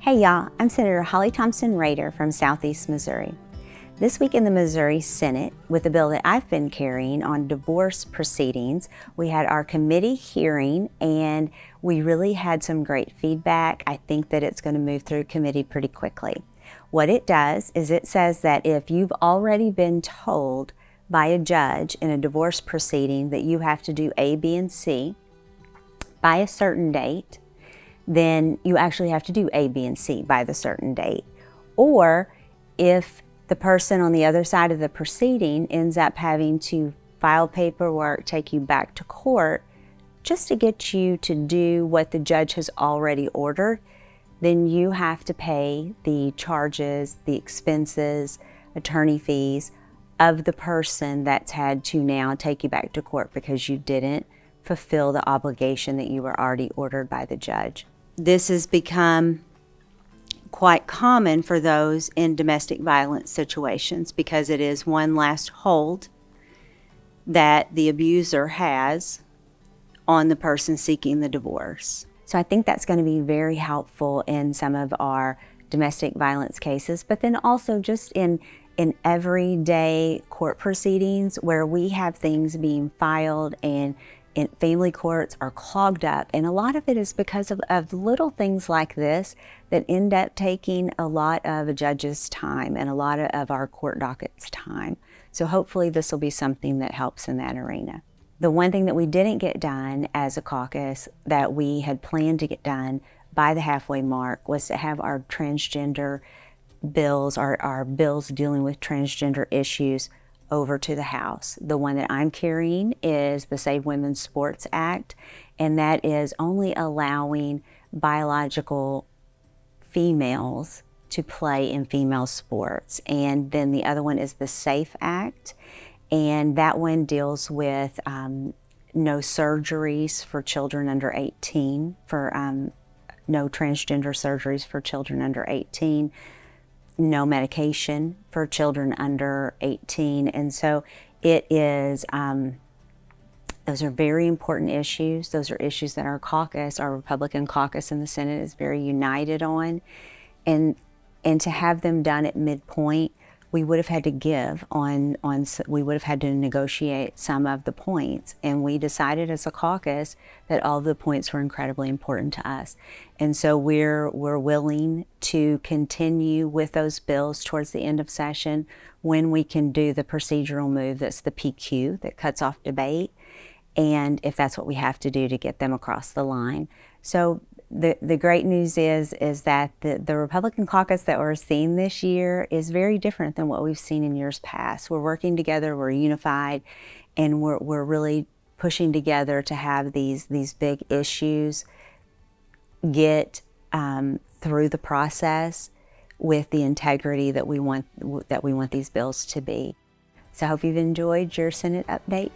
Hey y'all, I'm Senator Holly Thompson Rader from Southeast Missouri. This week in the Missouri Senate, with the bill that I've been carrying on divorce proceedings, we had our committee hearing and we really had some great feedback. I think that it's going to move through committee pretty quickly. What it does is it says that if you've already been told by a judge in a divorce proceeding that you have to do A, B, and C by a certain date, then you actually have to do A, B, and C by the certain date. Or if the person on the other side of the proceeding ends up having to file paperwork, take you back to court, just to get you to do what the judge has already ordered, then you have to pay the charges, the expenses, attorney fees of the person that's had to now take you back to court because you didn't fulfill the obligation that you were already ordered by the judge. This has become quite common for those in domestic violence situations because it is one last hold that the abuser has on the person seeking the divorce. So I think that's going to be very helpful in some of our domestic violence cases, but then also just in everyday court proceedings where we have things being filed and family courts are clogged up, and a lot of it is because of little things like this that end up taking a lot of a judge's time and a lot of our court docket's time. So hopefully this will be something that helps in that arena. The one thing that we didn't get done as a caucus that we had planned to get done by the halfway mark was to have our transgender bills, our bills dealing with transgender issues, over to the House. The one that I'm carrying is the Save Women's Sports Act, and that is only allowing biological females to play in female sports. And then the other one is the SAFE Act, and that one deals with no surgeries for children under 18, for no transgender surgeries for children under 18, no medication for children under 18. And so it is, those are very important issues. Those are issues that our caucus, our Republican caucus in the Senate is very united on. And to have them done at midpoint, we would have had to give we would have had to negotiate some of the points. And we decided as a caucus that all of the points were incredibly important to us. And so we're willing to continue with those bills towards the end of session when we can do the procedural move that's the PQ that cuts off debate, and if that's what we have to do to get them across the line. So the great news is that the Republican caucus that we're seeing this year is very different than what we've seen in years past. We're working together, we're unified, and we're really pushing together to have these big issues get through the process with the integrity that we want these bills to be. So I hope you've enjoyed your Senate update.